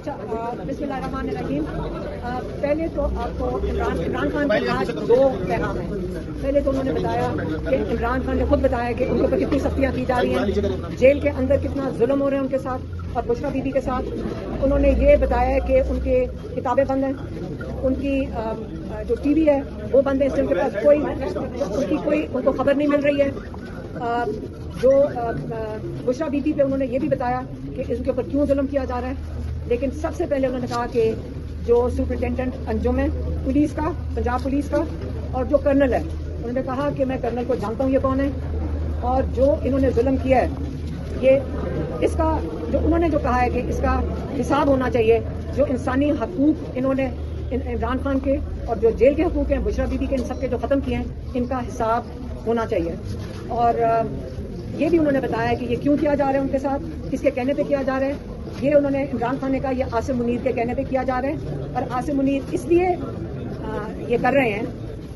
اچھا بسمillahirrahmanirrahیم. پہلے تو آپ کو عمران خان کے پاس دو پیغام ہیں. پہلے تو انہوں نے بتایا کہ عمران خان نے خود بتایا کہ ان کے اوپر کتنی سختیاں کی جا رہی ہیں, جیل کے اندر کتنا ظلم ہو رہے ہیں ان کے ساتھ اور بشرا بی بی کے ساتھ. انہوں نے یہ بتایا کہ ان کی کتابیں بند ہیں, ان کی جو ٹی وی ہے وہ بند ہے, اس ان کے پاس کوئی ان کو خبر نہیں مل رہی ہے. جو بشرا بی بی پہ انہوں نے یہ بھی بتایا کہ اس کے اوپر کیوں ظلم کیا جا رہا ہے. لیکن سب سے پہلے انہوں نے کہا کہ جو سپرنٹینڈنٹ انجم ہے پولیس کا, پنجاب پولیس کا, اور جو کرنل ہے, انہوں نے کہا کہ میں کرنل کو جانتا ہوں یہ کون ہے, اور جو انہوں نے ظلم کیا ہے یہ اس کا جو انہوں نے جو کہا ہے کہ اس کا حساب ہونا چاہیے. جو انسانی حقوق انہوں نے عمران خان کے اور جو جیل کے حقوق ہیں بشرا بی بی کے, ان سب کے جو ختم کیے ہیں, ان کا حساب ہونا چاہیے. اور یہ بھی انہوں نے بتایا کہ یہ کیوں کیا جا رہا ہے ان کے ساتھ, کس کے کہنے پہ کیا جا رہا ہے. یہ انہوں نے عمران خان نے کہا یہ عاصم منیر کے کہنے پہ کیا جا رہا ہے, اور عاصم منیر اس لیے یہ کر رہے ہیں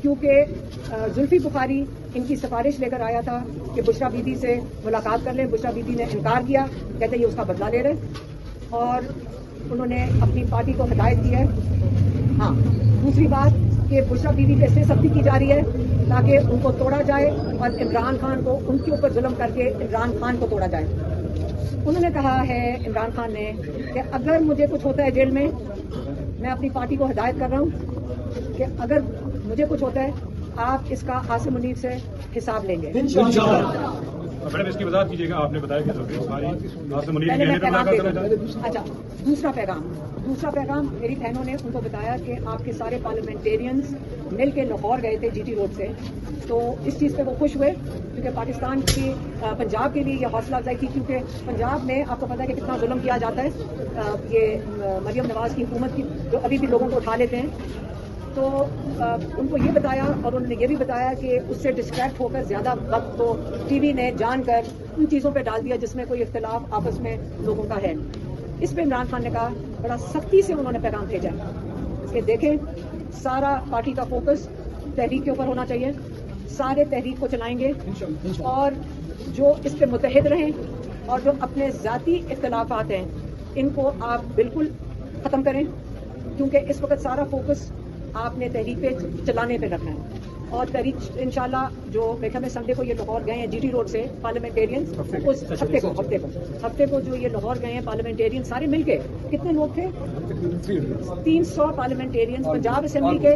کیونکہ زلفی بخاری ان کی سفارش لے کر آیا تھا کہ بشرا بی بی سے ملاقات کر لیں. بشرا بی بی نے انکار کیا, کہتے یہ اس کا بدلہ لے رہے, اور انہوں نے اپنی پارٹی کو ہدایت کی ہے. ہاں, دوسری بات کہ بشرا بی بی پہ اس لیے سختی کی جا رہی ہے تاکہ ان کو توڑا جائے اور عمران خان کو ان کے اوپر ظلم کر کے عمران خان کو توڑا جائے. انہوں نے کہا ہے عمران خان نے کہ اگر مجھے کچھ ہوتا ہے جیل میں اپنی پارٹی کو ہدایت کر رہا ہوں کہ اگر مجھے کچھ ہوتا ہے آپ اس کا عاصم منیر سے حساب لیں گے. میڈم اس کی وضاحت کیجیے گا, آپ نے بتایا کہ اچھا, دوسرا پیغام میری بہنوں نے ان کو بتایا کہ آپ کے سارے پارلیمنٹیرینز مل کے لاہور گئے تھے جی ٹی روڈ سے, تو اس چیز پہ وہ خوش ہوئے کیونکہ پاکستان کی پنجاب کے لیے یہ حوصلہ افزائی تھی, کیونکہ پنجاب میں آپ کو پتا ہے کہ کتنا ظلم کیا جاتا ہے. یہ مریم نواز کی حکومت کی جو ابھی بھی لوگوں کو اٹھا لیتے ہیں, تو ان کو یہ بتایا اور انہوں نے یہ بھی بتایا کہ اس سے ڈسٹریکٹ ہو کر زیادہ وقت کو ٹی وی نے جان کر ان چیزوں پہ ڈال دیا جس میں کوئی اختلاف آپس میں لوگوں کا ہے. اس پہ عمران خان نے کہا, بڑا سختی سے انہوں نے پیغام بھیجا کہ دیکھیں سارا پارٹی کا فوکس تحریک کے اوپر ہونا چاہیے, سارے تحریک کو چلائیں گے, اور جو اس پہ متحد رہیں, اور جو اپنے ذاتی اختلافات ہیں ان کو آپ بالکل ختم کریں, کیونکہ اس وقت سارا فوکس آپ نے تحریک پہ چلانے پہ رکھنا ہے. اور تحریک انشاءاللہ جو میرے خیال میں سنڈے کو یہ لاہور گئے ہیں جی ٹی روڈ سے پارلیمنٹیرینز, اس ہفتے کو جو یہ لاہور گئے ہیں پارلیمنٹیرین سارے مل کے, کتنے لوگ تھے 300 پارلیمنٹیرینز, پنجاب اسمبلی کے,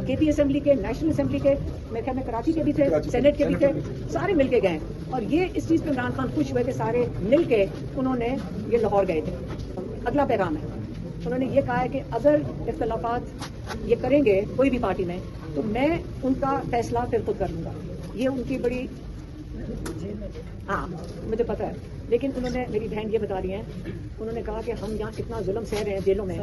کے پی اسمبلی کے, نیشنل اسمبلی کے, میرے خیال میں کراچی کے بھی تھے, سینٹ کے بھی تھے, سارے مل کے گئے. اور یہ اس چیز پہ عمران خان خوش ہوئے کہ سارے مل کے انہوں نے یہ لاہور گئے تھے. اگلا پیغام ہے, انہوں نے یہ کہا ہے کہ اگر اختلافات یہ کریں گے کوئی بھی پارٹی میں تو میں ان کا فیصلہ پھر خود کر لوں گا. یہ ان کی بڑی, ہاں مجھے پتہ ہے, لیکن انہوں نے, میری بہن یہ بتا رہی ہیں, انہوں نے کہا کہ ہم یہاں اتنا ظلم سہ رہے ہیں جیلوں میں,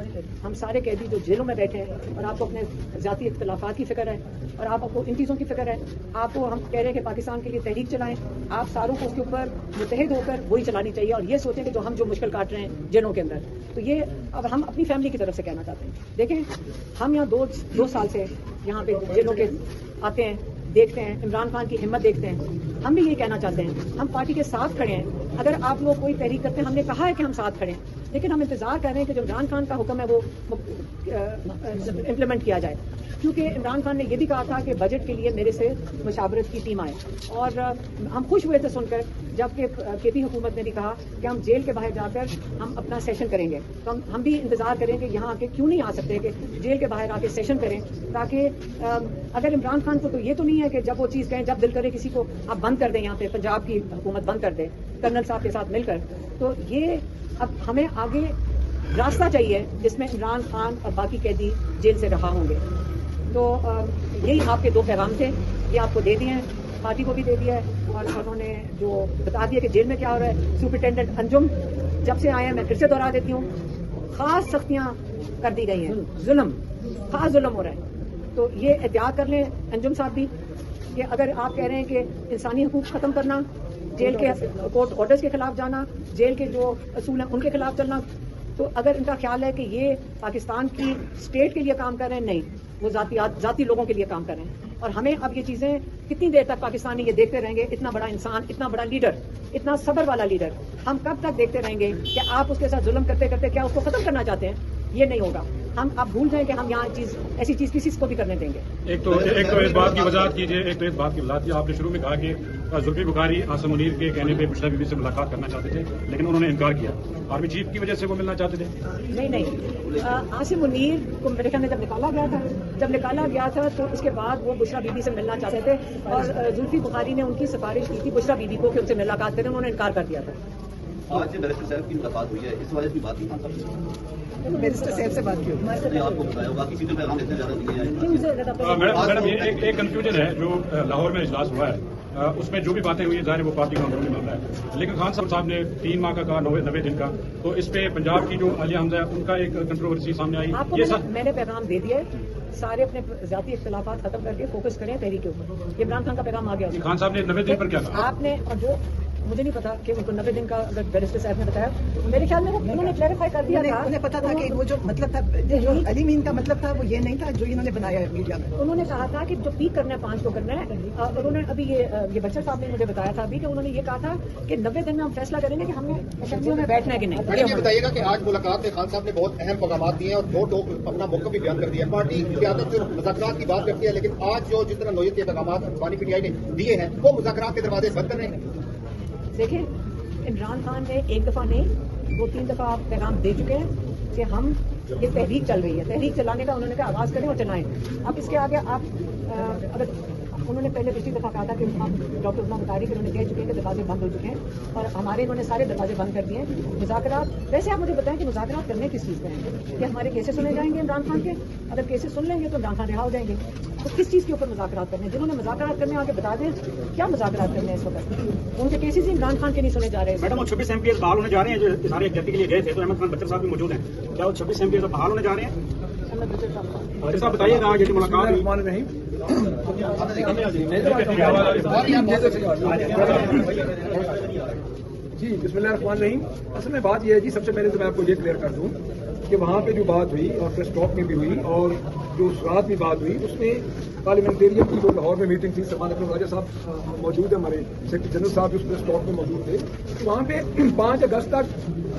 ہم سارے قیدی جو جیلوں میں بیٹھے ہیں, اور آپ کو اپنے ذاتی اختلافات کی فکر ہے اور آپ کو ان چیزوں کی فکر ہے, آپ کو ہم کہہ رہے ہیں کہ پاکستان کے لیے تحریک چلائیں, آپ ساروں کو اس کے اوپر متحد ہو کر وہی چلانی چاہیے, اور یہ سوچیں کہ جو ہم جو مشکل کاٹ رہے ہیں جیلوں کے اندر, تو یہ اب ہم اپنی فیملی کی طرف سے کہنا چاہتے ہیں. دیکھیں ہم یہاں دو سال سے یہاں پہ جیلوں کے آتے ہیں, دیکھتے ہیں عمران خان کی ہمت دیکھتے ہیں, ہم بھی یہ کہنا چاہتے ہیں ہم پارٹی کے ساتھ کھڑے ہیں. اگر آپ لوگ کوئی تحریک کرتے ہیں, ہم نے کہا ہے کہ ہم ساتھ کھڑے ہیں, لیکن ہم انتظار کر رہے ہیں کہ جو عمران خان کا حکم ہے وہ امپلیمنٹ کیا جائے, کیونکہ عمران خان نے یہ بھی کہا تھا کہ بجٹ کے لیے میرے سے مشاورت کی ٹیم آئے. اور ہم خوش ہوئے تھے سن کر جب کہ کے پی حکومت نے بھی کہا کہ ہم جیل کے باہر جا کر ہم اپنا سیشن کریں گے. تو ہم بھی انتظار کریں کہ یہاں آ کے کیوں نہیں آ سکتے کہ جیل کے باہر آ کے سیشن کریں, تاکہ اگر عمران خان کو تو یہ تو نہیں ہے کہ جب وہ چیز کہیں, جب دل کرے کسی کو آپ بند کر دیں, یہاں پہ پنجاب کی حکومت بند کر دے کرنل صاحب کے ساتھ مل کر. تو یہ اب ہمیں آگے راستہ چاہیے جس میں عمران خان اور باقی قیدی جیل سے رہا ہوں گے. تو یہی آپ کے دو پیغام تھے, یہ آپ کو دے دیے ہیں, پارٹی کو بھی دے دیا ہے, اور انہوں نے جو بتا دیا کہ جیل میں کیا ہو رہا ہے. سپرنٹینڈنٹ انجم جب سے آئے ہیں, میں پھر سے دوہرا دیتی ہوں, خاص سختیاں کر دی گئی ہیں, خاص ظلم ہو رہا ہے. تو یہ احتیاط کر لیں انجم صاحب بھی کہ اگر آپ کہہ رہے ہیں کہ انسانی حقوق ختم کرنا, جیل کے کورٹ آرڈرز کے خلاف جانا, جیل کے جو اصول ہیں ان کے خلاف چلنا, تو اگر ان کا خیال ہے کہ یہ پاکستان کی اسٹیٹ کے لیے کام کر رہے ہیں، نہیں، وہ ذاتی لوگوں کے لیے کام کر رہے ہیں. اور ہمیں اب یہ چیزیں کتنی دیر تک پاکستانی یہ دیکھتے رہیں گے؟ اتنا بڑا انسان، اتنا بڑا لیڈر، اتنا صبر والا لیڈر ہم کب تک دیکھتے رہیں گے کہ آپ اس کے ساتھ ظلم کرتے کرتے کیا اس کو ختم کرنا چاہتے ہیں؟ یہ نہیں ہوگا. ہم اب بھول جائیں کہ ہم یہاں ایسی چیز کسی کو بھی کرنے دیں گے. ایک تو اس بات کی وضاحت کیجیے. آپ نے شروع میں کہا کہ زلفی بخاری عاصم منیر کے کہنے پہ بشرا بی بی سے ملاقات کرنا چاہتے تھے، لیکن انہوں نے انکار کیا. آرمی چیف کی وجہ سے وہ ملنا چاہتے تھے؟ نہیں. عاصم منیر کو میرے خیال میں جب نکالا گیا تھا تو اس کے بعد وہ بشرا بی بی سے ملنا چاہتے تھے، اور زلفی بخاری نے ان کی سفارش کی تھی بشرا بی بی کو کہ ان سے ملاقات کریں. انہوں نے انکار کر دیا تھا. آج بیرسٹر صاحب کی ملاقات ہوئی ہے، اس وجہ سے بات نہیں. بیرسٹر صاحب سے بات کی آپ کو بتایا ہوگا کسی پیغام اتنے زیادہ دیے ہیں. میڈم یہ ایک کنفیوژن ہے جو لاہور میں اجلاس ہوا ہے، اس میں جو بھی باتیں ہوئی ہیں ظاہر وہ پارٹی کا اندرونی معاملہ ہے، لیکن خان صاحب نے 3 ماہ کا کہا، 90 دن کا. تو اس پہ پنجاب کی جو عالیہ حمزہ ہے ان کا ایک کنٹروورسی سامنے آئی. آپ کو میں نے پیغام دے دیا ہے، سارے اپنے ذاتی اختلافات ختم کر کے فوکس کریں تحریک کے اوپر. یہ عمران خان کا پیغام آ گیا. خان صاحب نے 90 دن پر کیا کہا؟ آپ نے، اور جو مجھے نہیں پتا کہ ان کو 90 دن کا اگر بیرسٹر صاحب نے بتایا، میرے خیال میں انہوں نے کلیریفائی کر دیا تھا. انہیں پتا تھا کہ وہ جو مطلب تھا، جو علی مین کا مطلب تھا وہ یہ نہیں تھا جو انہوں نے بنایا ہے میڈیا میں. انہوں نے کہا تھا کہ جو پیک کرنا ہے 5 کو کرنا ہے. اور انہوں نے ابھی یہ بچر صاحب نے مجھے بتایا تھا ابھی کہ انہوں نے یہ کہا تھا کہ 90 دن میں ہم فیصلہ کریں گے کہ ہم نے اسمبلیوں میں بیٹھنا ہے کہ نہیں. یہ بتائیے گا کہ آج ملاقات میں خان صاحب نے بہت اہم پیغامات دیے ہیں اور 2 ٹوک اپنا موقف بھی بیان کر دیا ہے. پارٹی قیادت جو مذاکرات کی بات کرتی ہے، لیکن آج جس طرح نوعیت کے پیغامات افغانی پی ٹی آئی نے دیے ہیں وہ مذاکرات کے دروازے بند کر رہے ہیں. دیکھیں، عمران خان نے ایک دفعہ نہیں 2-3 دفعہ پیغام دے چکے ہیں کہ ہم یہ تحریک چل رہی ہے، تحریک چلانے کا انہوں نے کہا آغاز کریں اور چلائیں. اب اس کے آگے آپ اگر انہوں نے پہلے پچھلی دفعہ کہا تھا کہ ڈاکٹر عثمان بخاری انہوں نے کہہ چکے ہیں کہ دروازے بند ہو چکے ہیں، اور ہمارے انہوں نے سارے دروازے بند کر دیے ہیں. مذاکرات، ویسے آپ مجھے بتائیں کہ مذاکرات کرنے کس چیز پہ ہیں؟ کہ ہمارے کیسز سنے جائیں گے عمران خان کے؟ اگر کیسز سن لیں گے تو عمران خان رہا ہو جائیں گے. تو کس چیز کے اوپر مذاکرات کرنے ہیں؟ جنہوں نے مذاکرات کرنے آگے بتا دیں کیا مذاکرات کرنے ہیں اس وقت. ان کے کیسز ہی عمران خان کے نہیں سنے جا رہے. میڈم وہ 26 MPs بحال ہونے جا رہے ہیں جو سارے ایگزیکٹو کے لیے گئے تھے، تو احمد خان بچر صاحب بھی موجود ہیں. کیا وہ 26 MPs بحال ہونے جا رہے ہیں؟ بچر صاحب بتائیے گا یہ ملاقات جی. بسم اللہ الرحمن الرحیم. اصل میں بات یہ ہے جی، سب سے پہلے تو میں آپ کو یہ کلیئر کر دوں کہ وہاں پہ جو بات ہوئی اور پریس ٹاک میں بھی ہوئی اور جو رات میں بات ہوئی، اس میں پارلیمنٹیرین کی جو لاہور میں میٹنگ تھی، سلمان اکرم راجہ صاحب موجود ہیں، ہمارے سیکرٹری جنرل صاحب بھی اس پریس ٹاک میں موجود تھے. وہاں پہ 5 اگست تک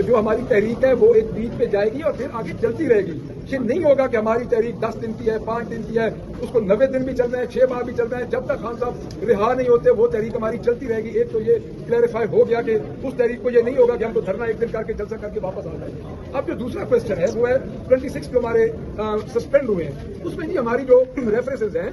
جو ہماری تحریک ہے وہ ایک بیچ پہ جائے گی اور پھر آگے چلتی رہے گی. یہ نہیں ہوگا کہ ہماری تحریک 10 دن کی ہے، 5 دن کی ہے، اس کو 90 دن بھی چل رہے ہیں، 6 ماہ بھی چل رہے ہیں. جب تک خان صاحب رہا نہیں ہوتے وہ تحریک ہماری چلتی رہے گی. ایک تو یہ کلیریفائی ہو گیا کہ اس تحریک کو یہ نہیں ہوگا کہ ہم کو دھرنا ایک دن کر کے جلسہ کر کے واپس آ جائیں. اب جو دوسرا کوشچن ہے وہ ہے 26 جو ہمارے سسپینڈ ہوئے ہیں، اس میں جی ہماری جو ریفرنسز ہیں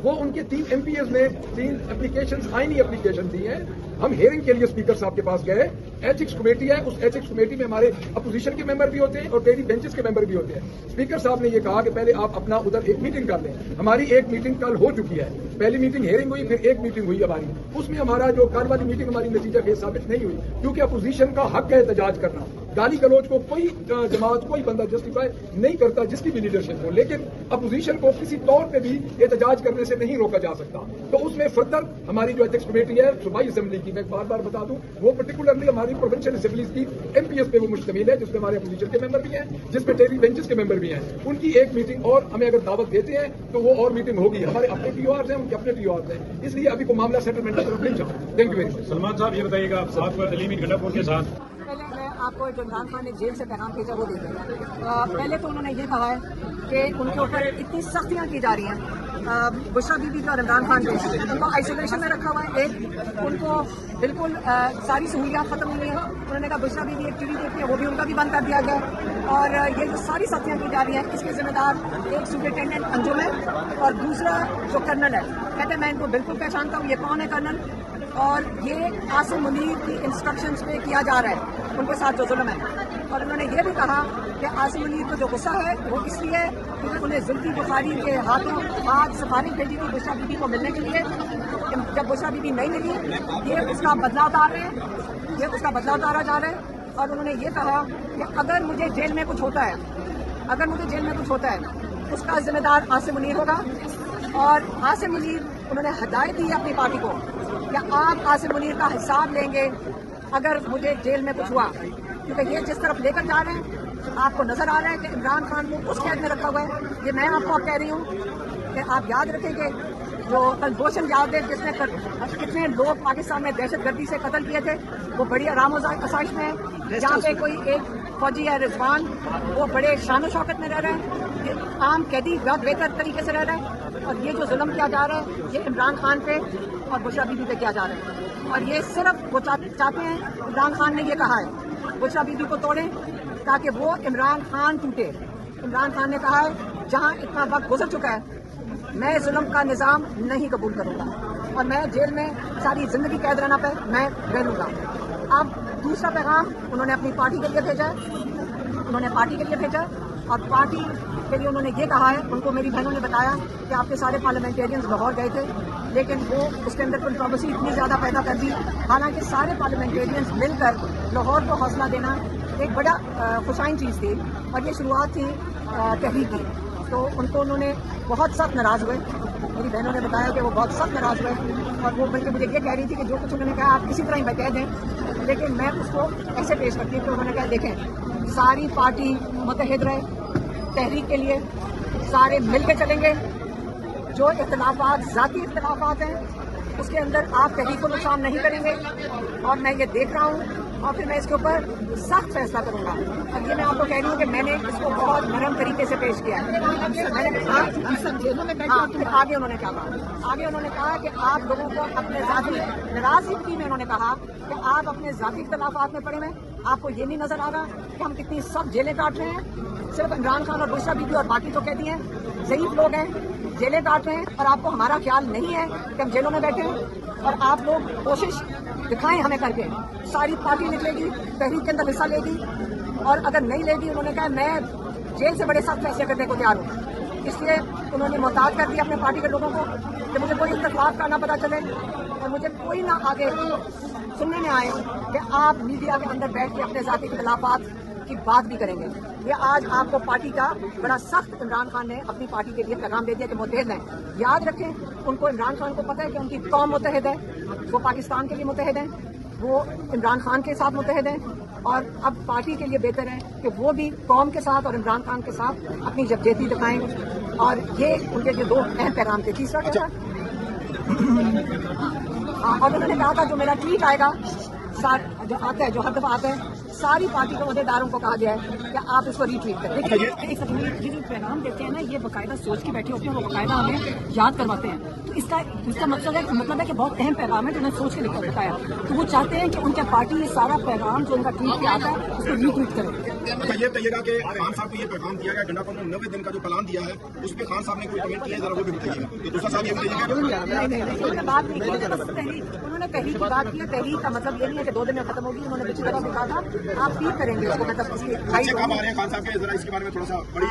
وہ ان کے 3 MPs نے 3 اپلیکیشن، آئینی اپلیکیشن دی ہیں. ہم ہیئرنگ کے لیے اسپیکر صاحب کے پاس گئے. ایتھکس کمیٹی ہے، اس ایتھکس کمیٹی میں ہمارے اپوزیشن کے ممبر بھی ہوتے ہیں اور ڈیلی بینچز کے ممبر بھی ہوتے ہیں. اسپیکر صاحب نے یہ کہا کہ پہلے آپ اپنا ادھر ایک میٹنگ کر لیں. ہماری ایک میٹنگ کل ہو چکی ہے. پہلی میٹنگ ہیئرنگ ہوئی، پھر ایک میٹنگ ہوئی ہماری. اس میں ہمارا جو کل والی میٹنگ ہماری نتیجہ خیز ثابت نہیں ہوئی، کیونکہ اپوزیشن کا حق ہے احتجاج کرنا. گالی گلوچ کو کوئی جماعت، کوئی بندہ جسٹیفائی نہیں کرتا جس کی بھی لیڈرشپ ہو، لیکن اپوزیشن کو کسی طور پہ بھی احتجاج کرنے سے نہیں روکا جا سکتا. تو اس میں فردر ہماری جو ایتھکس کمیٹی ہے صوبائی اسمبلی کی، میں بار بار بتا دوں، وہ پرٹیکولرلی ہماری پروونشل اسمبلیز کی MPs پہ وہ مشتمل ہے، جس میں ہمارے اپوزیشن کے ممبر بھی ہیں، جس میں ڈیلی بینچز کے ممبر بھی ہیں. ان کی ایک میٹنگ اور ہمیں اگر دعوت دیتے ہیں تو وہ اور میٹنگ ہوگی. ہمارے اپنے PORs ہیں، ان کے اپنے PORs ہیں، اس لیے ابھی کو معاملہ سیٹلمنٹ کی طرف نہیں جاؤ. Thank you very much. Salman صاحب یہ بتائیے گا، ساتھ میں دلیمی گڈا پور کے ساتھ پہلے میں آپ کو جو عمران خان نے جیل سے پیغام بھیجا وہ دیکھیں. پہلے تو انہوں نے یہ کہا ہے کہ ان کے اوپر اتنی سختیاں کی جا رہی ہیں. بشرا بی بی اور عمران خان پہ ان کو آئسولیشن میں رکھا ہوا ہے. ایک ان کو بالکل ساری سہولیات ختم ہوئی ہیں. انہوں نے کہا بشرا بی بی ایک TV دیکھتی ہے، وہ بھی ان کا بھی بند کر دیا گیا. اور یہ جو ساری سختیاں کی جا رہی ہیں اس کے ذمہ دار ایک سپرنٹینڈنٹ انجم ہے اور دوسرا جو کرنل ہے. کہتے ہیں میں ان کو بالکل پہچانتا ہوں، یہ کون ہے کرنل، اور یہ عاصم منیر کی انسٹرکشنز پہ کیا جا رہا ہے ان کے ساتھ جو ظلم ہے. اور انہوں نے یہ بھی کہا کہ عاصم منیر کو جو غصہ ہے وہ اس لیے کیونکہ انہیں زلفی بخاری کے ہاتھوں آج سفارش بھیجی تھی بشرا بی بی کو ملنے کے لیے. جب بشرا بی بی نہیں ملی، یہ اس کا بدلہ اتار رہے ہیں، یہ اس کا بدلہ اتارا جا رہا ہے. اور انہوں نے یہ کہا کہ اگر مجھے جیل میں کچھ ہوتا ہے اس کا ذمہ دار عاصم منیر ہوگا. اور عاصم منیر انہوں نے ہدایت دی اپنی پارٹی کو کہ آپ عاصم منیر کا حساب لیں گے اگر مجھے جیل میں کچھ ہوا، کیونکہ یہ جس طرف لے کر جا رہے ہیں آپ کو نظر آ رہا ہے کہ عمران خان کو اس قید میں رکھا ہوا ہے. یہ میں آپ کو کہہ رہی ہوں کہ آپ یاد رکھیں کہ جو کلبھوشن جادیو جس نے کتنے لوگ پاکستان میں دہشت گردی سے قتل کیے تھے وہ بڑی آرام و آسائش میں ہے. جہاں پہ کوئی ایک فوجی ہے رضوان وہ بڑے شان و شوکت میں رہ رہا ہے. یہ عام قیدی بہت بہتر طریقے سے رہ رہا ہے. اور یہ جو ظلم کیا جا رہا ہے یہ عمران خان پہ اور بشرا بی بی پہ کیا جا رہا ہے. اور یہ صرف وہ چاہتے ہیں. عمران خان نے یہ کہا ہے بشرا بی بی کو توڑیں تاکہ وہ عمران خان ٹوٹے. عمران خان نے کہا ہے جہاں اتنا وقت گزر چکا ہے میں ظلم کا نظام نہیں قبول کروں گا اور میں جیل میں ساری زندگی قید رہنا پہ میں رہ لوں گا. اب دوسرا پیغام انہوں نے اپنی پارٹی کے لیے بھیجا ہے اور پارٹی کے لیے انہوں نے یہ کہا ہے. ان کو میری بہنوں نے بتایا کہ آپ کے سارے پارلیمنٹیرینز لاہور گئے تھے لیکن وہ اس کے اندر کنٹروورسی اتنی زیادہ پیدا کر دی. حالانکہ سارے پارلیمنٹیرینز مل کر لاہور کو حوصلہ دینا ایک بڑا خوشائن چیز تھی اور یہ شروعات تھی تحریک کی. تو ان کو انہوں نے بہت سخت ناراض ہوئے. میری بہنوں نے بتایا کہ وہ بہت سخت ناراض ہوئے اور وہ بلکہ مجھے یہ کہہ رہی تھی کہ جو کچھ انہوں نے کہا آپ کسی طرح ہی کہہ دیں لیکن میں اس کو ایسے پیش کرتی ہوں کہ انہوں نے کہا دیکھیں ساری پارٹی متحد رہے تحریک کے لیے سارے مل کے چلیں گے. جو اختلافات ذاتی اختلافات ہیں اس کے اندر آپ تحریک کو نقصان نہیں کریں گے اور میں یہ دیکھ رہا ہوں اور پھر میں اس کے اوپر سخت فیصلہ کروں گا. اور یہ میں آپ کو کہہ رہی ہوں کہ میں نے اس کو بہت نرم طریقے سے پیش کیا ہے. آگے انہوں نے کیا کہا آگے انہوں نے کہا کہ آپ لوگوں کو اپنے ذاتی ناراضگی میں انہوں نے کہا کہ آپ اپنے ذاتی اختلافات میں پڑے ہوئے آپ کو یہ نہیں نظر آ رہا کہ ہم کتنی سخت جیلیں کاٹ رہے ہیں. صرف عمران خان اور بشرا بی بی اور باقی تو کہتی ہیں ضعیف لوگ ہیں جیلیں کاٹ رہے ہیں اور آپ کو ہمارا خیال نہیں ہے کہ ہم جیلوں میں بیٹھے ہیں. اور آپ لوگ کوشش دکھائیں ہمیں کر کے. ساری پارٹی نکلے گی تحریک کے اندر حصہ لے گی اور اگر نہیں لے گی انہوں نے کہا میں جیل سے بڑے سخت فیصلے کرنے کو تیار ہوں. اس لیے انہوں نے محتاط کر دیا اپنے پارٹی کے لوگوں کو کہ مجھے کوئی اختلاف کا نہ پتہ چلے اور مجھے کوئی نہ آگے سننے میں آئے کہ آپ میڈیا کے اندر بیٹھ کے اپنے ذاتی اختلافات کی بات بھی کریں گے. یہ آج آپ کو پارٹی کا بڑا سخت عمران خان نے اپنی پارٹی کے لیے پیغام دے دیا کہ متحد ہیں. یاد رکھیں ان کو عمران خان کو پتہ ہے کہ ان کی قوم متحد ہے. وہ پاکستان کے لیے متحد ہیں وہ عمران خان کے ساتھ متحد ہیں اور اب پارٹی کے لیے بہتر ہے کہ وہ بھی قوم کے ساتھ اور عمران خان کے ساتھ اپنی یکجہتی دکھائیں. اور یہ ان کے جو دو اہم پیغام تھے. تیسرا کیا تھا اور انہوں نے کہا تھا جو میرا ٹویٹ آئے گا جو آتا ہے جو ہر دفعہ آتا ہے ساری پارٹی کے عہدیداروں کو کہا گیا ہے کہ آپ اس کو ری ٹویٹ کریں. یہ جو پیغام دیتے ہیں نا یہ باقاعدہ سوچ کے بیٹھے ہوتے ہیں وہ باقاعدہ ہمیں یاد کرواتے ہیں. تو اس کا مطلب ہے کہ بہت اہم پیغام ہے جو انہوں نے سوچ کے لکھا بتایا. تو وہ چاہتے ہیں کہ ان کے پارٹی یہ سارا پیغام جو ان کا ٹویٹ پہ آتا ہے اس کو ری ٹویٹ کریں. یہ کہیے گا کہ خان صاحب کو یہ پیغام دیا گیا ڈنڈا پر 90 دن کا جو پلان دیا ہے اس پہ خان صاحب نے کوئی کمنٹ کیا ہے ذرا وہ بھی بتائیے گا. تو دوسرا صاحب یہ بتائیے گا انہوں نے بات نہیں کی. انہوں نے تحریک کی بات کی ہے. تحریک کا مطلب یہ نہیں ہے کہ 2 دن میں ختم ہوگی. انہوں نے پچھلی دفعہ کہا تھا آپ ٹھیک کریں گے اس کو مطلب اس کی کب آ رہے ہیں خان صاحب کے ذرا اس کے بارے میں تھوڑا سا بڑی.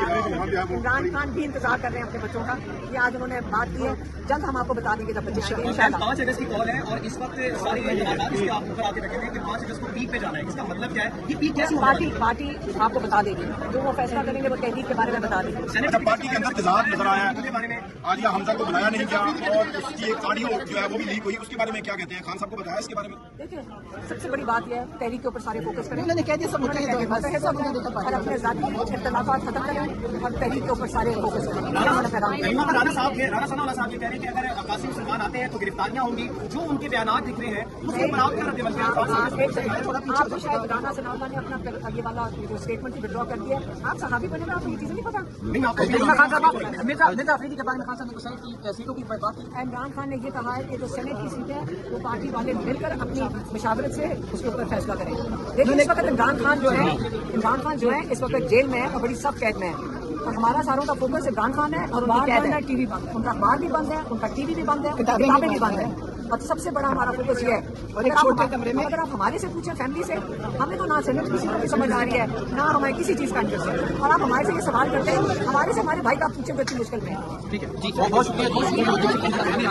عمران خان بھی انتظار کر رہے ہیں اپنے بچوں کا. یہ آج انہوں نے بات کی ہے جلد ہم آپ کو بتا دیں گے جب بچے آئیں گے انشاءاللہ. 5 اگست کی کال ہے اور اس وقت ساری آپ اوپر آ کے رکھے تھے کہ 5 اگست کو پیک پہ جانا ہے. اس کا مطلب کیا ہے یہ پیک کیسے پارٹی آپ کو بتا دے گی جو وہ فیصلہ کریں گے وہ تحریک کے بارے میں بتا دیں گے. پارٹی کے اندر تضاد نظر آیا ہے بارے میں عالیہ حمزہ کو بنایا نہیں گیا اور اس کی ایک آڈیو جو ہے وہ بھی لیک ہوئی. اس کے بارے میں کیا کہتے ہیں خان صاحب کو بتایا اس کے بارے میں. دیکھیں سب سے بڑی بات یہ ہے تحریک کے اوپر سارے فوکس کریں. انہوں نے کہہ دیا سب متحد اور اپنے ذاتی اختلافات ختم کریں اور تحریک کے اوپر سارے فوکس کریں. رانا صاحب یہ کہہ رہے ہیں کہ اگر قاسم سلمان آتے ہیں تو گرفتاریاں ہوں گی. جو ان کے بیانات دکھ رہے ہیں اس کے اوپر آپ کیا رد عمل کریں. آپ کو شاید رانا ثناءاللہ نے اپنا یہ والا جو اسٹیٹمنٹ ودرا کر دیا. آپ صحافی بنے گا آپ کو یہ چیزیں نہیں پتا. مرزا افریدی کے بارے میں خان صاحب نے سینٹ کی سیٹوں کی بات کی. عمران خان نے یہ کہا ہے کہ جو سینٹ کی سیٹ ہے وہ پارٹی والے مل کر اپنی مشاورت سے اس کے اوپر فیصلہ کریں. لیکن اس وقت عمران خان جو ہے اس وقت جیل میں ہے اور بڑی سخت قید میں ہے اور ہمارا ساروں کا فوکس عمران خان ہے اور ٹی وی بند ہے. ان کا اخبار بھی بند ہے ان کا ٹی وی بھی بند ہے کتابیں بھی بند ہے. اور سب سے بڑا ہمارا فوکس یہ ہے چھوٹے کمرے میں اگر آپ ہمارے سے پوچھیں فیملی سے ہمیں تو نہ سینٹ کسی کو بھی سمجھ آ رہی ہے نہ ہمیں کسی چیز کا انٹرسٹ ہے. اور آپ ہمارے سے یہ سوال کرتے ہیں ہمارے سے ہمارے بھائی کا آپ پوچھیں تو اتنی مشکل میں ہے. ٹھیک ہے جی بہت شکریہ.